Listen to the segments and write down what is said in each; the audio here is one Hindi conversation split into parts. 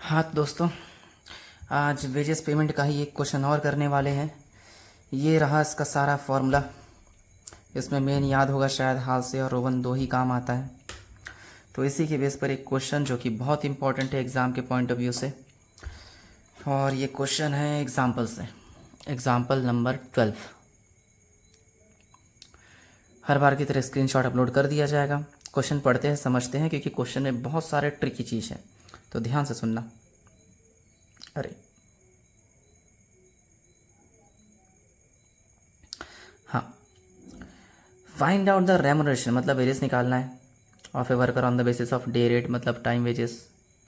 हाँ तो दोस्तों, आज वेजेस पेमेंट का ही एक क्वेश्चन और करने वाले हैं। ये रहा इसका सारा फॉर्मूला। इसमें मेन याद होगा शायद, हाल से और रोवन दो ही काम आता है। तो इसी के बेस पर एक क्वेश्चन जो कि बहुत इंपॉर्टेंट है एग्ज़ाम के पॉइंट ऑफ व्यू से, और ये क्वेश्चन है एग्जाम्पल से। Example number 12। हर बार की तरह स्क्रीनशॉट अपलोड कर दिया जाएगा। क्वेश्चन पढ़ते हैं, समझते हैं, क्योंकि क्वेश्चन में बहुत सारे ट्रिकी चीज़ है, तो ध्यान से सुनना। अरे हाँ, फाइंड आउट द रेमुनरेशन मतलब वेजेस निकालना है of a worker on the basis of day rate मतलब टाइम वेजेस,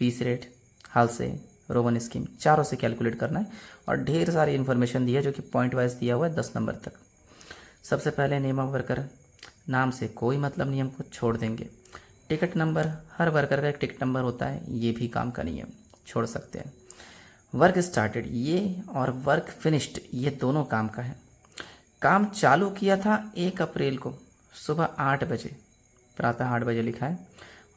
पीस रेट, हाल से, रोमन स्कीम, चारों से कैलकुलेट करना है। और ढेर सारी इन्फॉर्मेशन दी है जो कि पॉइंट वाइज दिया हुआ है 10 नंबर तक। सबसे पहले नेम ऑफ वर्कर, नाम से कोई मतलब नहीं, हमको छोड़ देंगे। टिकट नंबर, हर वर्कर का एक टिकट नंबर होता है, ये भी काम का नहीं है, छोड़ सकते हैं। वर्क स्टार्टेड, ये और वर्क फिनिश्ड ये दोनों काम का है। काम चालू किया था 1 अप्रैल को सुबह 8 बजे, प्रातः 8 बजे लिखा है,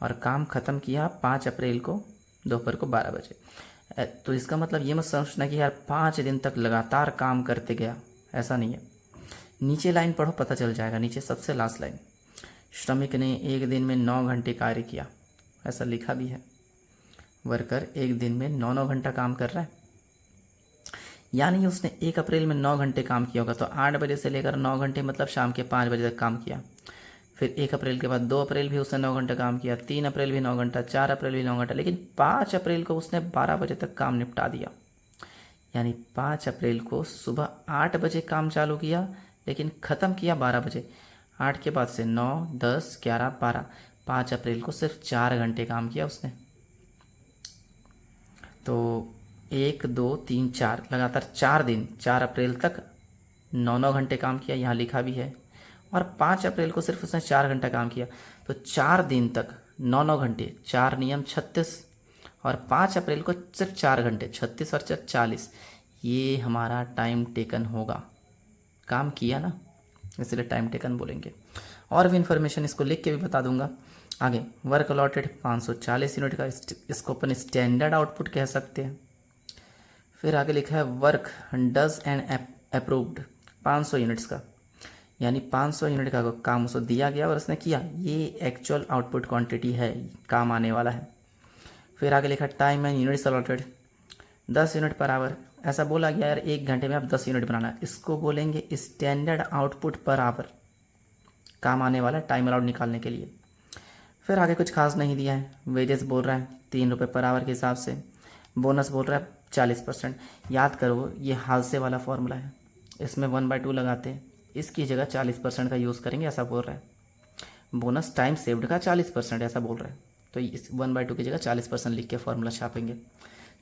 और काम ख़त्म किया 5 अप्रैल को दोपहर को 12 बजे। तो इसका मतलब ये मत समझना कि यार 5 दिन तक लगातार काम करते गया, ऐसा नहीं है। नीचे लाइन पढ़ो, पता चल जाएगा। नीचे सबसे लास्ट लाइन, श्रमिक ने एक दिन में 9 घंटे कार्य किया, ऐसा लिखा भी है। वर्कर एक दिन में 9 घंटा काम कर रहा है, यानी उसने 1 अप्रैल में 9 घंटे काम किया होगा। तो 8 बजे से लेकर 9 घंटे मतलब शाम के 5 बजे तक काम किया। फिर 1 अप्रैल के बाद 2 अप्रैल भी उसने 9 घंटे काम किया, 3 अप्रैल भी 9 घंटा, 4 अप्रैल भी 9 घंटा, लेकिन 5 अप्रैल को उसने 12 बजे तक काम निपटा दिया। यानी 5 अप्रैल को सुबह 8 बजे काम चालू किया, लेकिन ख़त्म किया 12 बजे। 8 के बाद से 9, 10, 11, 12, 5 अप्रैल को सिर्फ 4 घंटे काम किया उसने। तो 1, 2, 3, 4 लगातार 4 दिन, 4 अप्रैल तक 9 घंटे काम किया, यहाँ लिखा भी है। और 5 अप्रैल को सिर्फ उसने 4 घंटा काम किया। तो 4 दिन तक 9 घंटे, 4 नियम 36, और 5 अप्रैल को सिर्फ 4 घंटे, 36 और 4 40, ये हमारा टाइम टेकन होगा। काम किया ना, इसलिए टाइम टेकन बोलेंगे। और भी इन्फॉर्मेशन इसको लिख के भी बता दूंगा आगे। वर्क अलॉटेड 540 यूनिट का, इसको अपन स्टैंडर्ड आउटपुट कह सकते हैं। फिर आगे लिखा है work does and approved 500 units का, यानी 500 यूनिट का काम उसको दिया गया और उसने किया, ये एक्चुअल आउटपुट क्वांटिटी है, काम आने वाला है। फिर आगे लिखा time and units allotted 10 unit per hour, ऐसा बोला गया यार 1 घंटे में आप 10 यूनिट बनाना, इसको बोलेंगे स्टैंडर्ड आउटपुट पर आवर, काम आने वाला है टाइम अलाउड निकालने के लिए। फिर आगे कुछ खास नहीं दिया है। वेजेस बोल रहा है 3 रुपये पर आवर के हिसाब से, बोनस बोल रहा है 40%। याद करो ये हाल से वाला फॉर्मूला है, इसमें 1/2 लगाते हैं, इसकी जगह 40% का यूज़ करेंगे, ऐसा बोल रहा है। बोनस टाइम सेव्ड का 40%, ऐसा बोल रहा है। तो इस 1/2 की जगह 40% लिख के फॉर्मूला छापेंगे।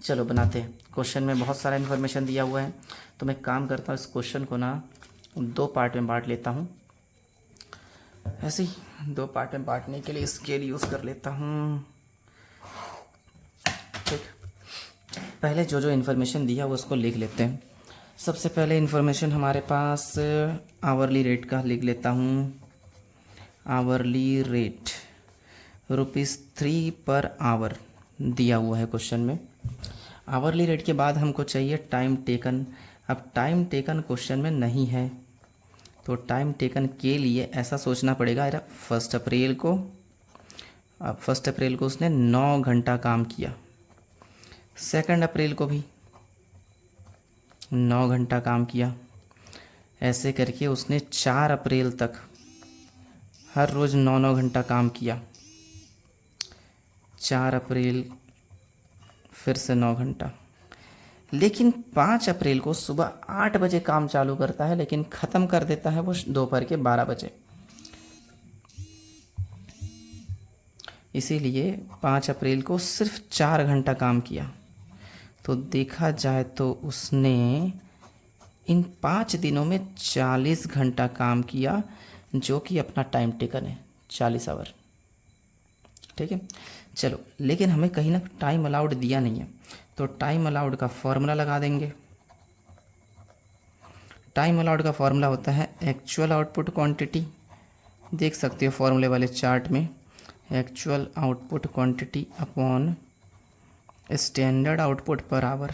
चलो बनाते हैं। क्वेश्चन में बहुत सारा इन्फॉर्मेशन दिया हुआ है, तो मैं काम करता हूँ इस क्वेश्चन को ना 2 पार्ट में बांट लेता हूँ। ऐसे ही 2 पार्ट में बांटने के लिए स्केल यूज़ कर लेता हूँ। ठीक, पहले जो जो इन्फॉर्मेशन दिया वो उसको लिख लेते हैं। सबसे पहले इन्फॉर्मेशन हमारे पास आवरली रेट का लिख लेता हूँ। आवरली रेट ₹3 पर आवर दिया हुआ है क्वेश्चन में। आवरली रेट के बाद हमको चाहिए टाइम टेकन। अब टाइम टेकन क्वेश्चन में नहीं है, तो टाइम टेकन के लिए ऐसा सोचना पड़ेगा, यार 1 अप्रैल को, अब 1 अप्रैल को उसने 9 घंटा काम किया, 2 अप्रैल को भी 9 घंटा काम किया, ऐसे करके उसने 4 अप्रैल तक हर रोज़ 9 घंटा काम किया। 4 अप्रैल फिर से 9 घंटा, लेकिन 5 अप्रैल को सुबह 8 बजे काम चालू करता है, लेकिन ख़त्म कर देता है वो दोपहर के 12 बजे। इसीलिए 5 अप्रैल को सिर्फ 4 घंटा काम किया। तो देखा जाए तो उसने इन 5 दिनों में 40 घंटा काम किया, जो कि अपना टाइम टेकन है 40 आवर। ठीक है, चलो, लेकिन हमें कहीं ना टाइम अलाउड दिया नहीं है, तो टाइम अलाउड का फॉर्मूला लगा देंगे। टाइम अलाउड का फॉर्मूला होता है एक्चुअल आउटपुट क्वांटिटी, देख सकते हो फॉर्मूले वाले चार्ट में, actual output quantity upon standard output per hour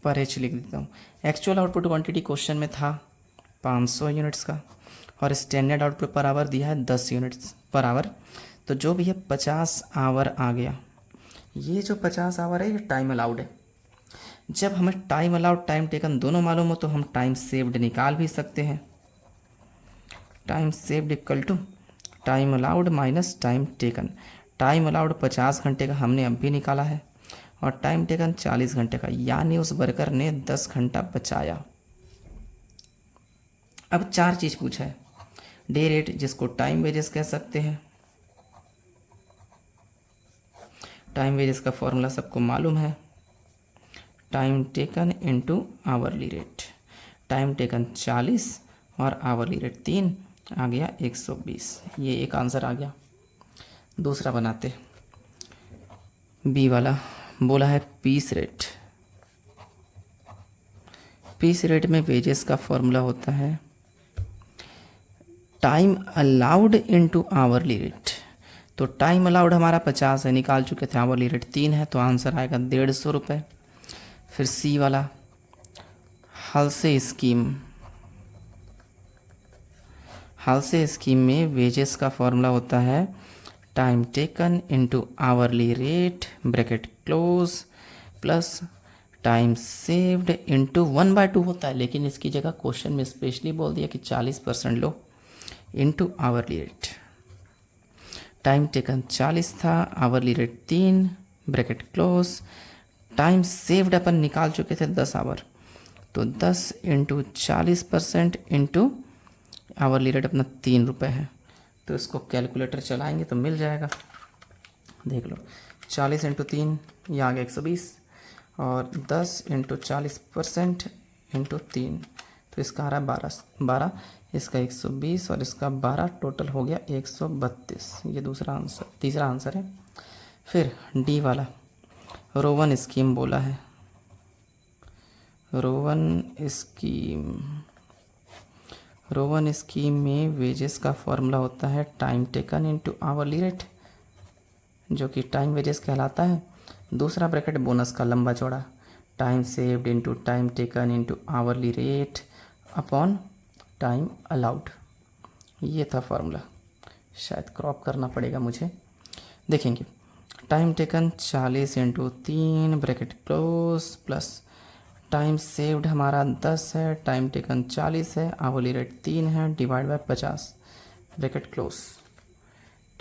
पर एच लिख देता हूँ। एक्चुअल आउटपुट क्वांटिटी क्वेश्चन में था 500 यूनिट्स का और स्टैंडर्ड आउटपुट पर आवर दिया है 10 यूनिट्स पर आवर, तो जो भी है 50 आवर आ गया। ये जो 50 आवर है ये टाइम अलाउड है। जब हमें टाइम अलाउड टाइम टेकन दोनों मालूम हो तो हम टाइम सेव्ड निकाल भी सकते हैं। Time saved equal to time allowed minus time taken. Time allowed 50 घंटे का हमने अब भी निकाला है और टाइम टेकन 40 घंटे का, यानी उस वर्कर ने 10 घंटा बचाया। अब 4 चीज़ पूछा है। डे रेट जिसको टाइम वेजेस कह सकते हैं। टाइम वेजेस का फॉर्मूला सबको मालूम है, time taken into hourly rate. Time taken 40 और आवरली रेट 3 आ गया 120। ये एक आंसर आ गया। दूसरा बनाते, बी वाला बोला है पीस रेट। पीस रेट में वेजेस का फॉर्मूला होता है time allowed into hourly rate. तो टाइम अलाउड हमारा 50 है, निकाल चुके थे, आवरली रेट 3 है, तो आंसर आएगा 150 रुपये। फिर सी वाला हालसे स्कीम। हालसे स्कीम में वेजेस का फॉर्मूला होता है time taken into hourly rate bracket close plus time saved into 1/2 होता है, लेकिन इसकी जगह क्वेश्चन में स्पेशली बोल दिया कि 40% लो into hourly rate. Time taken 40 था, hourly rate 3 bracket close. Time saved अपन निकाल चुके थे 10 आवर, तो 10 इंटू 40% इंटू आवरली रेट अपना 3 रुपये है, तो इसको कैलकुलेटर चलाएंगे तो मिल जाएगा। देख लो 40 इंटू 3 ये आ गया 120 और 10 इंटू 40% इंटू 3 तो इसका आ रहा है 12, इसका 120 और इसका 12, टोटल हो गया 132। ये दूसरा आंसर, तीसरा आंसर है। फिर डी वाला रोवन स्कीम बोला है। रोवन स्कीम में वेजेस का फॉर्मूला होता है time taken into hourly rate, जो कि टाइम वेजेस कहलाता है। दूसरा ब्रैकेट बोनस का लंबा चौड़ा, time saved into time taken into hourly rate upon time allowed. ये था फॉर्मूला, शायद क्रॉप करना पड़ेगा मुझे, देखेंगे। Time taken 40 into 3 bracket close plus time saved हमारा 10 है, टाइम टेकन 40 है, आवरली रेट 3 है, डिवाइड बाय 50 ब्रैकेट क्लोज।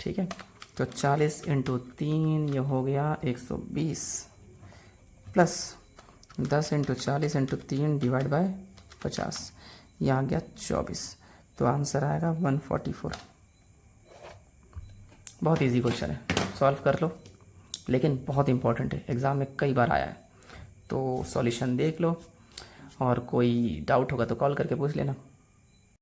ठीक है, तो 40 इंटू 3 ये हो गया 120 plus 10 into 40 into 3 divide by 50, यह आ गया 24, तो आंसर आएगा 144। बहुत इजी क्वेश्चन है, सॉल्व कर लो, लेकिन बहुत इंपॉर्टेंट है, एग्ज़ाम में कई बार आया है। तो सॉल्यूशन देख लो और कोई डाउट होगा तो कॉल करके पूछ लेना।